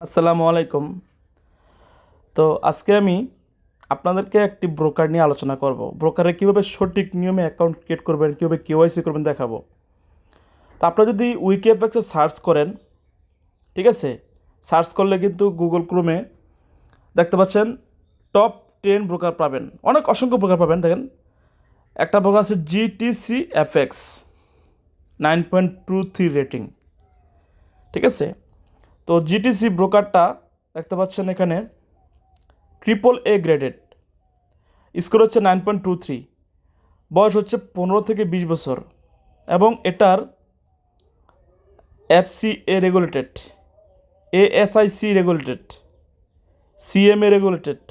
আসসালামু আলাইকুম। তো আজকে আমি আপনাদেরকে একটি ব্রোকার নিয়ে আলোচনা করব। ব্রোকারে কীভাবে সঠিক নিয়মে অ্যাকাউন্ট ক্রিয়েট করবেন, কীভাবে কেওয়াইসি করবেন দেখাবো। তো আপনারা যদি উইকিএফএক্সে সার্চ করেন, ঠিক আছে, সার্চ করলে কিন্তু গুগল ক্রোমে দেখতে পাচ্ছেন টপ 10 ব্রোকার পাবেন, অনেক অসংখ্য ব্রোকার পাবেন। দেখেন, একটা ব্রোকার আছে GTCFX 9.23 রেটিং, ঠিক আছে। তো জিটিসি ব্রোকারটা দেখতে পাচ্ছেন এখানে AAA গ্রেডেড, স্কোর হচ্ছে 9.23, বয়স হচ্ছে 15 থেকে 20 বছর, এবং এটার FCA regulated, ASIC regulated, CMA regulated.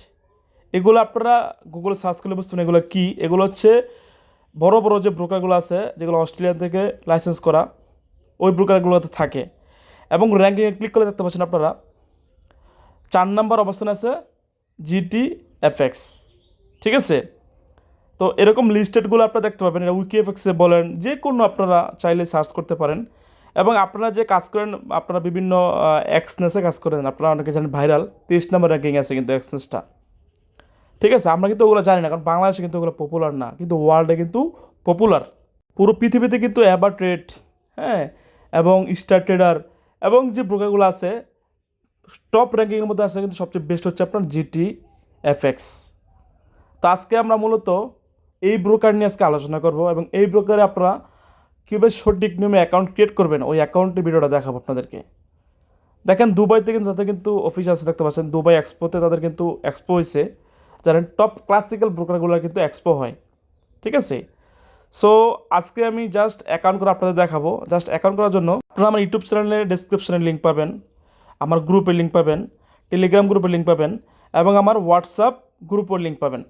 এগুলো আপনারা গুগলে সার্চ করলে বুঝতে পারেন এগুলো কী। এগুলো হচ্ছে বড় বড় যে ব্রোকারগুলো আছে, যেগুলো অস্ট্রেলিয়া থেকে লাইসেন্স করা, ওই ব্রোকারগুলোতে থাকে। এবং র্যাঙ্কিংয়ে ক্লিক করে দেখতে পাচ্ছেন আপনারা 4 নম্বর অবস্থানে আছে GTFX, ঠিক আছে। তো এরকম লিস্টেডগুলো আপনারা দেখতে পাবেন, এটা উইকিএফএক্সে বলেন, যে কোনো আপনারা চাইলে সার্চ করতে পারেন। এবং আপনারা যে কাজ করেন, আপনারা বিভিন্ন এক্সনেসে কাজ করেন, আপনারা অনেকে জানেন ভাইরাল 23 নম্বর র্যাঙ্কিং আছে কিন্তু এক্সনেসটা, ঠিক আছে। আমরা কিন্তু ওগুলো জানি না, কারণ বাংলাদেশে কিন্তু ওগুলো পপুলার না, কিন্তু ওয়ার্ল্ডে কিন্তু পপুলার। পুরো পৃথিবীতে কিন্তু অ্যাবার ট্রেড, হ্যাঁ, এবং স্টার ট্রেডার, এবং যে ব্রোকারগুলো আছে টপ র্যাঙ্কিংয়ের মধ্যে আছে, কিন্তু সবচেয়ে বেস্ট হচ্ছে আপনার GTFX। তো আজকে আমরা মূলত এই ব্রোকার নিয়ে আজকে আলোচনা করব, এবং এই ব্রোকারে আপনারা কীভাবে সঠিক নিয়মে অ্যাকাউন্ট ক্রিয়েট করবেন ওই অ্যাকাউন্টের ভিডিওটা দেখাবো আপনাদেরকে। দেখেন, দুবাইতে কিন্তু তাদের কিন্তু অফিস আছে, দেখতে পাচ্ছেন দুবাই এক্সপোতে তাদের কিন্তু এক্সপো হয়েছে, জানেন টপ ক্লাসিক্যাল ব্রোকারগুলো কিন্তু এক্সপো হয়, ঠিক আছে। সো আজকে আমি জাস্ট অ্যাকাউন্ট করে আপনাদের দেখাবো। জাস্ট অ্যাকাউন্ট করার জন্য আপনারা আমার ইউটিউব চ্যানেলে ডেসক্রিপশনে লিঙ্ক পাবেন, আমার গ্রুপের লিঙ্ক পাবেন, টেলিগ্রাম গ্রুপের লিঙ্ক পাবেন, এবং আমার হোয়াটসঅ্যাপ গ্রুপের লিঙ্ক পাবেন।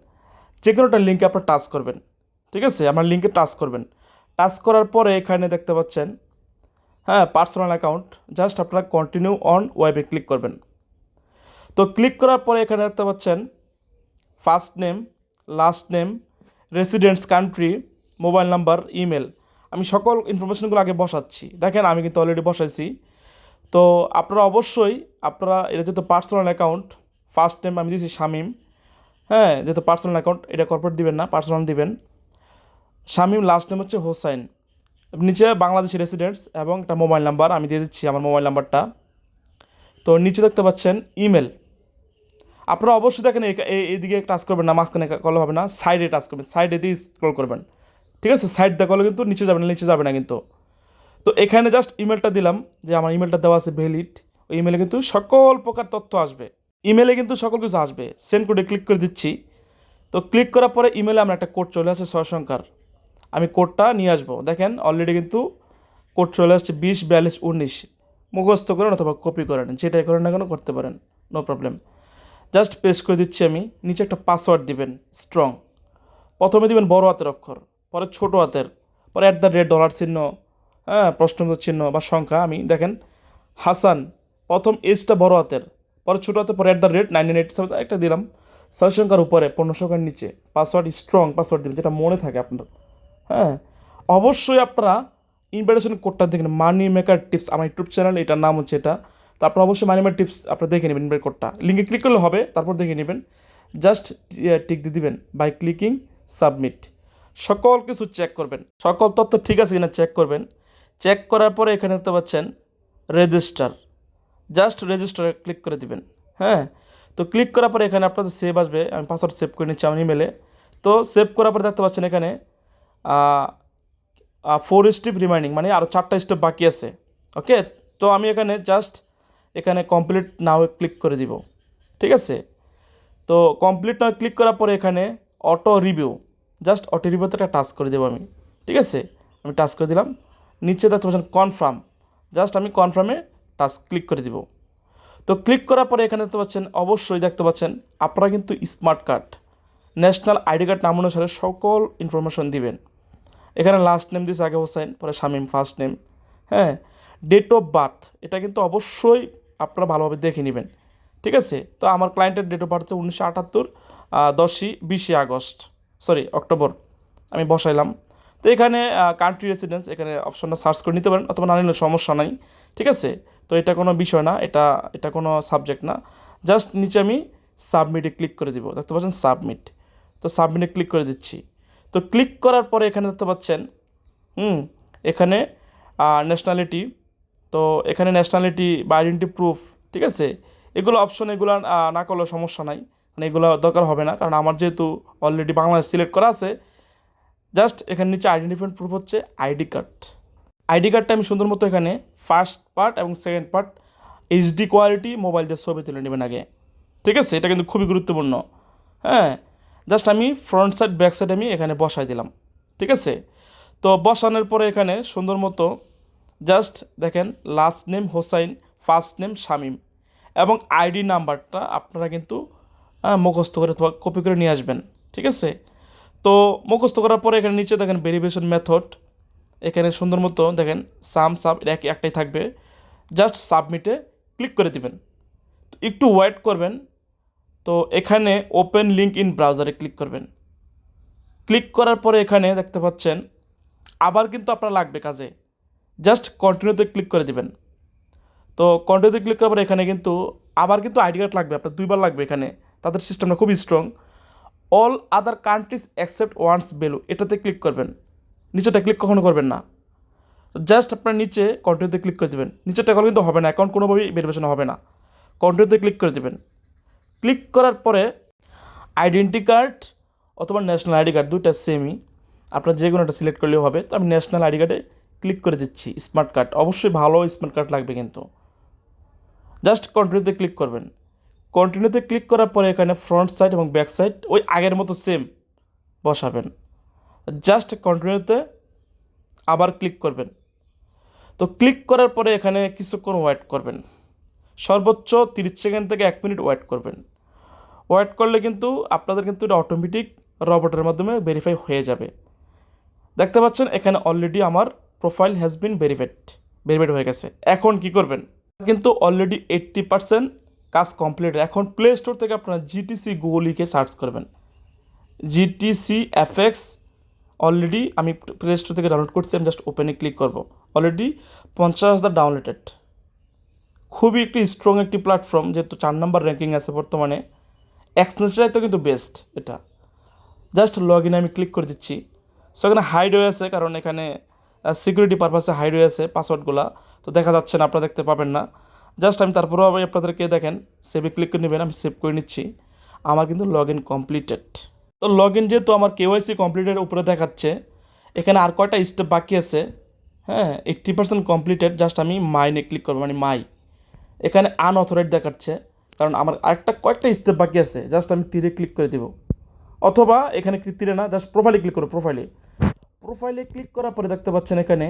যে কোনোটা লিঙ্কে আপনার টাচ করবেন, ঠিক আছে, আমার লিঙ্কে টাচ করবেন। টাচ করার পরে এখানে দেখতে পাচ্ছেন, হ্যাঁ, পার্সোনাল অ্যাকাউন্ট, জাস্ট আপনারা কন্টিনিউ অন ওয়েবে ক্লিক করবেন। তো ক্লিক করার পরে এখানে দেখতে পাচ্ছেন first name, last name, residence country, mobile number, email. আমি সকল ইনফরমেশনগুলো আগে বসাচ্ছি। দেখেন, আমি কিন্তু অলরেডি বসাইছি। তো আপনারা অবশ্যই আপনারা, এটা যেহেতু পার্সোনাল অ্যাকাউন্ট, ফার্স্ট নেম আমি দিয়েছি শামীম, হ্যাঁ, যেহেতু পার্সোনাল অ্যাকাউন্ট, এটা কর্পোরেট দিবেন না, পার্সোনাল দিবেন শামীম। লাস্ট নেম হচ্ছে হোসাইন, নিচে বাংলাদেশি রেসিডেন্টস, এবং একটা মোবাইল নাম্বার আমি দিয়ে দিচ্ছি, আমার মোবাইল নাম্বারটা। তো নিচে দেখতে পাচ্ছেন ইমেল। আপনারা অবশ্যই দেখেন এইদিকে টাচ করবেন না, মাঝখানে করলে হবে না, সাইডে টাচ করবেন, সাইডে দিয়ে স্ক্রল করবেন, ঠিক আছে। সাইড দিয়ে করলে কিন্তু নিচে যাবে না, নিচে যাবে না কিন্তু। তো এখানে জাস্ট ইমেলটা দিলাম, যে আমার ইমেলটা দেওয়া আছে ভ্যালিড। ওই ইমেলে কিন্তু সকল প্রকার তথ্য আসবে, ইমেলে কিন্তু সকল কিছু আসবে। সেন্ড কোডে ক্লিক করে দিচ্ছি। তো ক্লিক করার পরে ইমেলে আমার একটা কোড চলে আসে 6 সংখ্যার, আমি কোডটা নিয়ে আসবো। দেখেন অলরেডি কিন্তু কোড চলে আসছে 204219। মুখস্থ করেন অথবা কপি করেন, যেটাই করেন না কেন করতে পারেন, নো প্রবলেম। জাস্ট পেস্ট করে দিচ্ছি আমি। নিচে একটা পাসওয়ার্ড দিবেন স্ট্রং, প্রথমে দিবেন বড় হাতের অক্ষর, পরে ছোটো হাতের, পরে $, চিহ্ন, হ্যাঁ, প্রশ্নবোধক চিহ্ন বা সংখ্যা। আমি দেখেন হাসান, প্রথম এজটা বড় হাতের, পরে ছোটো হাতের, পরে @1987 একটা দিলাম। 6 সংখ্যার উপরে 15 সংখ্যার নিচে পাসওয়ার্ড, স্ট্রং পাসওয়ার্ড দিবেন, যেটা মনে থাকে আপনার, হ্যাঁ। অবশ্যই আপনারা ইনভাইটেশন কোডটা দেখেন, মানি মেকার টিপস, আমার ইউটিউব চ্যানেল, এটার নাম হচ্ছে এটা। তো আপনারা অবশ্যই মানি মেকার টিপস আপনারা দেখে নেবেন, ইনভাইট কোডটা লিঙ্কে ক্লিক করলে হবে, তারপর দেখে নেবেন। জাস্ট টিক দিয়ে দিবেন বাই ক্লিকিং সাবমিট। সকল কিছু চেক করবেন, সকল তথ্য ঠিক আছে কিনা চেক করবেন। চেক করার পরে এখানে দেখতে পাচ্ছেন রেজিস্টার, জাস্ট রেজিস্টারে ক্লিক করে দিবেন, হ্যাঁ। তো ক্লিক করার পরে এখানে আপনাদের সেভ আসবে, আমি পাসওয়ার্ড সেভ করে নিচ্ছি আমার ইমেলে। তো সেভ করার পরে দেখতে পাচ্ছেন এখানে 4 স্টেপ রিমাইন্ডিং, মানে আরও 4টা স্টেপ বাকি আছে, ওকে। তো আমি এখানে জাস্ট এখানে কমপ্লিট নাও ক্লিক করে দিব, ঠিক আছে। তো কমপ্লিট নাও ক্লিক করার পরে এখানে অটো রিভিউ, জাস্ট অটো রিভিউতে একটা টাচ করে দেবো আমি, ঠিক আছে। আমি টাচ করে দিলাম। নিচে দেখতে পাচ্ছেন কনফার্ম, জাস্ট আমি কনফার্মে টাচ ক্লিক করে দিব। তো ক্লিক করার পরে এখানে দেখতে পাচ্ছেন, অবশ্যই দেখতে পাচ্ছেন আপনারা কিন্তু smart card, national ID card নাম অনুসারে সকল ইনফরমেশন দিবেন। এখানে লাস্ট নেম দিয়েছে আগে হোসেন, পরে শামীম ফার্স্ট নেম, হ্যাঁ। ডেট অফ বার্থ, এটা কিন্তু অবশ্যই আপনারা ভালোভাবে দেখে নেবেন, ঠিক আছে। তো আমার ক্লায়েন্টের ডেট অফ বার্থ হচ্ছে 1978, 20 আগস্ট, সরি অক্টোবর, আমি বসাইলাম। তো এখানে কান্ট্রি রেসিডেন্স, এখানে অপশনটা সার্চ করে নিতে পারেন, অথবা না নিলে সমস্যা নাই, ঠিক আছে। তো তো এটা কোনো বিষয় না, এটা এটা কোনো সাবজেক্ট না। জাস্ট নিচে আমি সাবমিটে ক্লিক করে দিব, দেখতে পাচ্ছেন সাবমিট। তো সাবমিটে ক্লিক করে দিচ্ছি। তো ক্লিক করার পরে এখানে দেখতে পাচ্ছেন এখানে ন্যাশনালিটি। তো এখানে ন্যাশনালিটি বা আইডেন্টি প্রুফ, ঠিক আছে, এগুলো অপশন, এগুলো না করলেও সমস্যা নাই, মানে এগুলো দরকার হবে না, কারণ আমার যেহেতু অলরেডি বাংলাদেশ সিলেক্ট করা আছে। জাস্ট এখানে নিচে আইডেন্টিফাইড প্রুফ হচ্ছে আইডি কার্ড। আইডি কার্ডটা আমি সুন্দর মতো এখানে ফার্স্ট পার্ট এবং second part HD quality mobile দিয়ে ছবি তুলে নেবেন আগে, ঠিক আছে, এটা কিন্তু খুবই গুরুত্বপূর্ণ। হ্যাঁ, জাস্ট আমি ফ্রন্ট সাইড ব্যাক সাইড আমি এখানে বসাই দিলাম, ঠিক আছে। তো বসানোর পরে এখানে সুন্দর মতো জাস্ট দেখেন last name Hossain, first name Shamim, এবং আইডি নাম্বারটা আপনারা কিন্তু মুখস্থ করে কপি করে নিয়ে আসবেন, ঠিক আছে। তো মুখস্থ করার পরে এখানে নিচে দেখেন ভেরিফিকেশন মেথড, এখানে সুন্দর মতো দেখেন সাব একটাই থাকবে। জাস্ট সাবমিটে ক্লিক করে দিবেন, তো একটু ওয়েট করবেন। তো এখানে ওপেন লিঙ্ক ইন ব্রাউজারে ক্লিক করবেন। ক্লিক করার পরে এখানে দেখতে পাচ্ছেন আবার কিন্তু আপনার লাগবে কাজে, জাস্ট কন্টিনিউতে ক্লিক করে দিবেন। তো কন্টিনিউতে ক্লিক করার পরে এখানে কিন্তু আবার কিন্তু আইডি কার্ড লাগবে, আপনার 2বার লাগবে এখানে, তাদের সিস্টেমটা খুবই strong. All other countries accept one's value, এটাতে ক্লিক করবেন, নিচেটা ক্লিক কখনো করবেন না। জাস্ট আপনার নিচে কন্টিনিউতে ক্লিক করে দেবেন, নিচেটা করলে কিন্তু হবে না, অ্যাকাউন্ট কোনোভাবেই ভেরিফিকেশন হবে না। কন্টিনিউতে ক্লিক করে দেবেন। ক্লিক করার পরে আইডেন্টি কার্ড অথবা ন্যাশনাল আইডি কার্ড, দুইটা সেমই, আপনার যে কোনো একটা সিলেক্ট করলেও হবে। তো আমি ন্যাশনাল আইডি কার্ডে ক্লিক করে দিচ্ছি। স্মার্ট কার্ড, অবশ্যই ভালো স্মার্ট কার্ড লাগবে কিন্তু। জাস্ট কন্টিনিউতে ক্লিক করবেন। কন্টিনিউতে ক্লিক করার পরে এখানে ফ্রন্ট সাইড এবং ব্যাক সাইড ওই আগের মতো সেম বসাবেন। জাস্ট কন্টিনিউতে আবার ক্লিক করবেন। তো ক্লিক করার পরে এখানে কিছুক্ষণ ওয়েট করবেন, সর্বোচ্চ 30 সেকেন্ড থেকে 1 মিনিট ওয়েট করবেন। ওয়েট করলে কিন্তু আপনাদের কিন্তু এটা অটোমেটিক রবটের মাধ্যমে ভেরিফাই হয়ে যাবে। দেখতে পাচ্ছেন এখানে অলরেডি আমার প্রোফাইল হ্যাজ বিন ভেরিফাইড হয়ে গেছে। এখন কি করবেন, কিন্তু অলরেডি 80% কাজ কমপ্লিট। এখন প্লে স্টোর থেকে আপনারা জিটিসি গুগল লিখে সার্চ করবেন, জিটিসি এফএক্স। অলরেডি আমি প্লে স্টোর থেকে ডাউনলোড করছি, আমি জাস্ট ওপেনে ক্লিক করব। Already 50,000 downloaded. খুবই একটি স্ট্রং একটি প্ল্যাটফর্ম, যেহেতু 4 নম্বর র্যাঙ্কিং আছে বর্তমানে। এক্সনেচারাই তো কিন্তু বেস্ট এটা। জাস্ট লগ ইনে আমি ক্লিক করে দিচ্ছি। সো এখানে হাইড হয়ে আছে, কারণ এখানে সিকিউরিটি পারপাসে হাইড হয়ে আছে পাসওয়ার্ডগুলো, তো দেখা যাচ্ছে না, আপনারা দেখতে পাবেন না। জাস্ট আমি তারপরেও আমি আপনাদেরকে দেখেন সেভে ক্লিক করে নেবেন, আমি সেভ করে নিচ্ছি। আমার কিন্তু লগ ইন কমপ্লিটেড। তো লগ ইন যেহেতু আমার কেওয়াইসি কমপ্লিটেড উপরে দেখাচ্ছে, এখানে আর কয়টা স্টেপ বাকি আছে। হ্যাঁ, 80% কমপ্লিটেড। জাস্ট আমি মাইনে ক্লিক করবো, মানে মাই। এখানে আনঅথরাইজড দেখাচ্ছে, কারণ আমার আরেকটা কয়েকটা স্টেপ বাকি আছে। জাস্ট আমি তীরে ক্লিক করে দেবো, অথবা এখানে তীরে না, জাস্ট প্রোফাইলে ক্লিক করো। প্রোফাইলে ক্লিক করার পরে দেখতে পাচ্ছেন এখানে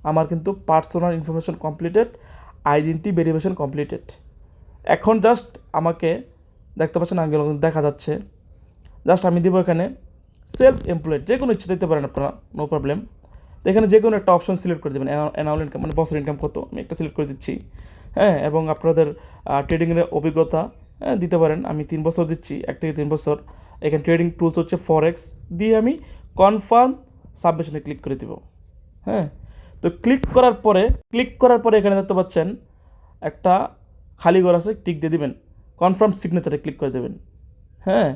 আমার কিন্তু personal information completed, identity verification completed. এখন জাস্ট আমাকে দেখতে পাচ্ছেন আগে দেখা যাচ্ছে। জাস্ট আমি দেবো এখানে সেলফ এমপ্লয়েড, যে কোনো ইচ্ছে দিতে পারেন আপনারা, নো প্রবলেম। তো এখানে যে কোনো একটা অপশন সিলেক্ট করে দেবেন। অ্যানুয়াল ইনকাম মানে বছর ইনকাম কত, আমি একটা সিলেক্ট করে দিচ্ছি। হ্যাঁ, এবং আপনাদের ট্রেডিংয়ের অভিজ্ঞতা দিতে পারেন। আমি 3 বছর দিচ্ছি, 1 থেকে 3 বছর। এখানে ট্রেডিং টুলস হচ্ছে ফরেক্স, দিয়ে আমি কনফার্ম সাবমিশনে ক্লিক করে দেব। হ্যাঁ, তো ক্লিক করার পরে এখানে দেখতে পাচ্ছেন একটা খালি ঘর আছে, টিক দিয়ে দিবেন। কনফার্ম সিগনেচারে ক্লিক করে দেবেন। হ্যাঁ,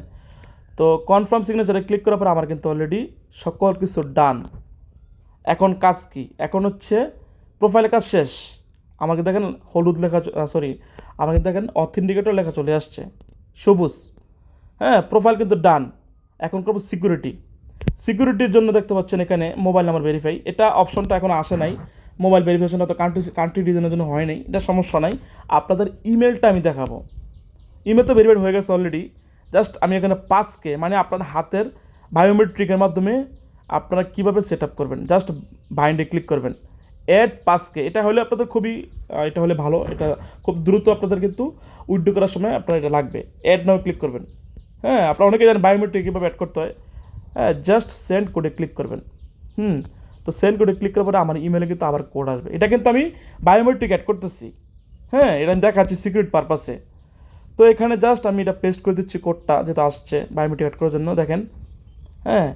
তো কনফার্ম সিগনেচারে ক্লিক করার পর আমার কিন্তু অলরেডি সকল কিছু ডান। এখন কাজ কি, এখন হচ্ছে প্রোফাইলের কাজ শেষ। আমাকে দেখেন হলুদ লেখা, আমাকে দেখেন অথেন্টিকেটর লেখা চলে আসছে সবুজ। হ্যাঁ, প্রোফাইল কিন্তু ডান। এখন করবো সিকিউরিটির জন্য দেখতে পাচ্ছেন এখানে মোবাইল নাম্বার ভেরিফাই, এটা অপশনটা এখন আসে নাই। মোবাইল ভেরিফিকেশনটা তো কান্ট্রি রিজনের জন্য হয় নাই, এটা সমস্যা নাই। আপনাদের ইমেলটা আমি দেখাবো। ইমেল তো ভেরিফাইড হয়ে গেছে অলরেডি। জাস্ট আমি এখানে 5K মানে আপনার হাতের বায়োমেট্রিকের মাধ্যমে আপনারা কীভাবে সেট আপ করবেন, জাস্ট বাইন্ডে ক্লিক করবেন। অ্যাড 5K, এটা হলে আপনাদের খুবই এটা হলে ভালো, এটা খুব দ্রুত আপনাদের কিন্তু উইথড্র করার সময় আপনার এটা লাগবে। অ্যাড নাও ক্লিক করবেন। হ্যাঁ, আপনারা অনেকে জানেন বায়োমেট্রিক কীভাবে অ্যাড করতে হয়। হ্যাঁ, জাস্ট সেন্ড কোডে ক্লিক করবেন। তো সেন্ড কোডে ক্লিক করার পরে আমার ইমেলে কিন্তু আবার কোড আসবে। এটা কিন্তু আমি বায়োমেট্রিক অ্যাড করতেছি। হ্যাঁ, এটা আমি দেখাচ্ছি সিকিউরিটি পারপাসে। তো এখানে জাস্ট আমি এটা পেস্ট করে দিচ্ছি কোডটা, যেটা আসছে বায়োমেট্রিক অ্যাড করার জন্য। দেখেন, হ্যাঁ,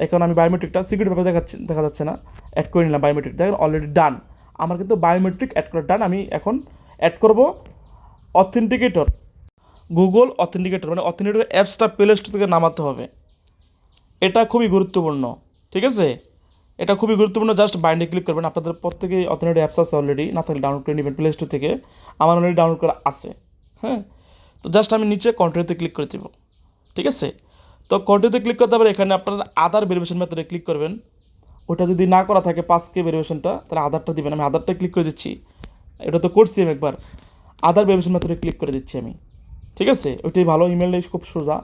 এখন আমি বায়োমেট্রিকটা সিকিউরিটি পারপাসে দেখা যাচ্ছে না, অ্যাড করে নিলাম বায়োমেট্রিক। দেখেন অলরেডি ডান, আমার কিন্তু বায়োমেট্রিক অ্যাড করা ডান। আমি এখন অ্যাড করব অথেন্টিকেটর, গুগল অথেন্টিকেটর, মানে অথেন্টিকেটর অ্যাপসটা প্লে স্টোর থেকে নামাতে হবে। এটা খুবই গুরুত্বপূর্ণ, ঠিক আছে? এটা খুবই গুরুত্বপূর্ণ। জাস্ট বাইন্ডে ক্লিক করবেন। আপনাদের প্রত্যেকেই অথেন্টিকেটর অ্যাপস আছে অলরেডি, না থাকলে ডাউনলোড করে নেবেন প্লে স্টোর থেকে। আমার অলরেডি ডাউনলোড করা আছে, হ্যাঁ। তো জাস্ট আমি নিচে কন্টিনিউতে ক্লিক করে দেবো, ঠিক আছে? তো কন্টিনিউতে ক্লিক করতে পারে, এখানে আপনারা আধার ভেরিফিকেশন মেথডে ক্লিক করবেন। ওটা যদি না করা থাকে 5K ভেরিফিকেশনটা, তাহলে আধারটা দিবেন। আমি আধারটা ক্লিক করে দিচ্ছি, এটা তো করছি আমি একবার। আধার ভেরিফিকেশন মেথডে ক্লিক করে দিচ্ছি আমি, ঠিক আছে? ওইটাই ভালো। ইমেলটাই খুব সোজা,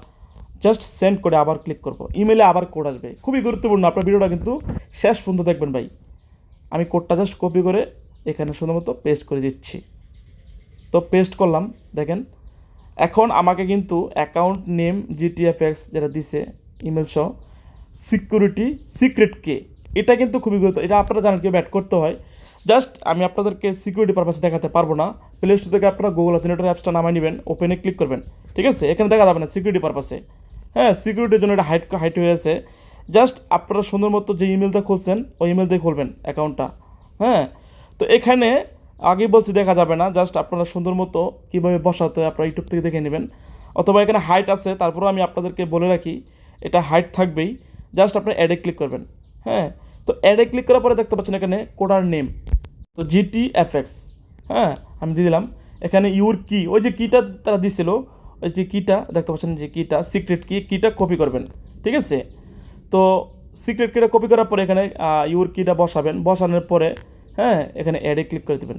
জাস্ট সেন্ড করে আবার ক্লিক করব। ইমেলে আবার কোড আসবে, খুবই গুরুত্বপূর্ণ। আপনার ভিডিওটা কিন্তু শেষ পর্যন্ত দেখবেন ভাই। আমি কোডটা জাস্ট কপি করে এখানে শুধুমাত্র পেস্ট করে দিচ্ছি। তো পেস্ট করলাম, দেখেন এখন আমাকে কিন্তু অ্যাকাউন্ট নেম GTFX যেটা দিছে ইমেল সহ সিকিউরিটি সিক্রেট কে, এটা কিন্তু খুবই গুরুত্ব। এটা আপনারা জানেন কীভাবে অ্যাড করতে হয়। জাস্ট আমি আপনাদেরকে সিকিউরিটি পারপাসে দেখাতে পারবো না। প্লে স্টোর থেকে আপনারা গুগল অথেন্টিকেটর অ্যাপসটা নামাই নেবেন, ওপেনে ক্লিক করবেন, ঠিক আছে? এখানে দেখা যাবে না সিকিউরিটি পারপাসে, হ্যাঁ। সিকিউরিটির জন্য এটা হাইট হয়ে আছে। জাস্ট আপনারা সুন্দর মতো যে ইমেলটা খুলছেন ওই ইমেল দিয়ে খুলবেন অ্যাকাউন্টটা, হ্যাঁ। তো এখানে আগে বলছি দেখা যাবে না, জাস্ট আপনারা সুন্দর মতো কীভাবে বসাতে হয় আপনারা ইউটিউব থেকে দেখে নেবেন। অথবা এখানে হাইট আছে, তারপরেও আমি আপনাদেরকে বলে রাখি এটা হাইট থাকবেই। জাস্ট আপনারা অ্যাডে ক্লিক করবেন, হ্যাঁ। তো অ্যাডে ক্লিক করার পরে দেখতে পাচ্ছেন এখানে কোডার নেম, তো GTFX, হ্যাঁ, আমি দিয়ে দিলাম। এখানে ইউর কি, ওই যে কিটা তারা দিছিল, ওই যে কিটা দেখতে পাচ্ছেন, যে কিটা সিক্রেট কিটা কপি করবেন, ঠিক আছে? তো সিক্রেট কিটা কপি করার পরে এখানে ইউর কিটা বসাবেন। বসানোর পরে হ্যাঁ এখানে অ্যাডে ক্লিক করে দেবেন।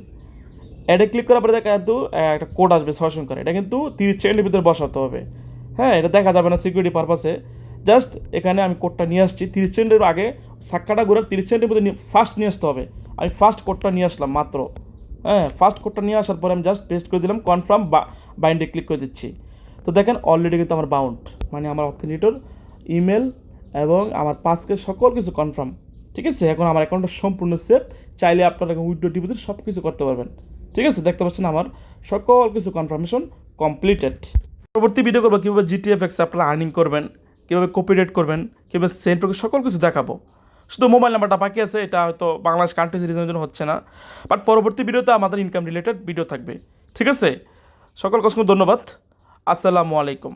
অ্যাডে ক্লিক করার পরে দেখা কিন্তু একটা কোড আসবে 6 সংখ্যার, এটা কিন্তু 30 সেকেন্ডের ভিতরে বসাতে হবে, হ্যাঁ। এটা দেখা যাবে না সিকিউরিটি পারপাসে। জাস্ট এখানে আমি কোডটা নিয়ে আসছি 30 সেকেন্ডের আগে, সাক্কাটা ঘুরে 30 সেকেন্ডের মধ্যে ফার্স্ট নিয়ে আসতে হবে। আমি ফার্স্ট কোডটা নিয়ে আসলাম মাত্র, হ্যাঁ। ফার্স্ট কোডটা নিয়ে আসার পরে আমি জাস্ট পেস্ট করে দিলাম, কনফার্ম বাইন্ডে ক্লিক করে দিচ্ছি। তো দেখেন অলরেডি কিন্তু আমার বাউন্ড, মানে আমার অথেন্টিকেটর ইমেল এবং আমার 5K সকল কিছু কনফার্ম, ঠিক আছে? এখন আমার অ্যাকাউন্টটা সম্পূর্ণ সেফ। চাইলে আপনারা উইথড্র টিভিতে সব কিছু করতে পারবেন, ঠিক আছে? দেখতে পাচ্ছেন আমার সকল কিছু কনফার্মেশন কমপ্লিটেড। পরবর্তী ভিডিও করবো কীভাবে GTFX আপনারা আর্নিং করবেন, কীভাবে কপিরেট করবেন, কীভাবে সেন্ড করবেন, সকল কিছু দেখাবো। শুধু মোবাইল নাম্বারটা বাকি আছে, এটা হয়তো বাংলাদেশ কান্ট্রি সিরিজের জন্য হচ্ছে না, বাট পরবর্তী ভিডিওতে আমাদের ইনকাম রিলেটেড ভিডিও থাকবে, ঠিক আছে? সকল অসংখ্য ধন্যবাদ। আসসালামু আলাইকুম।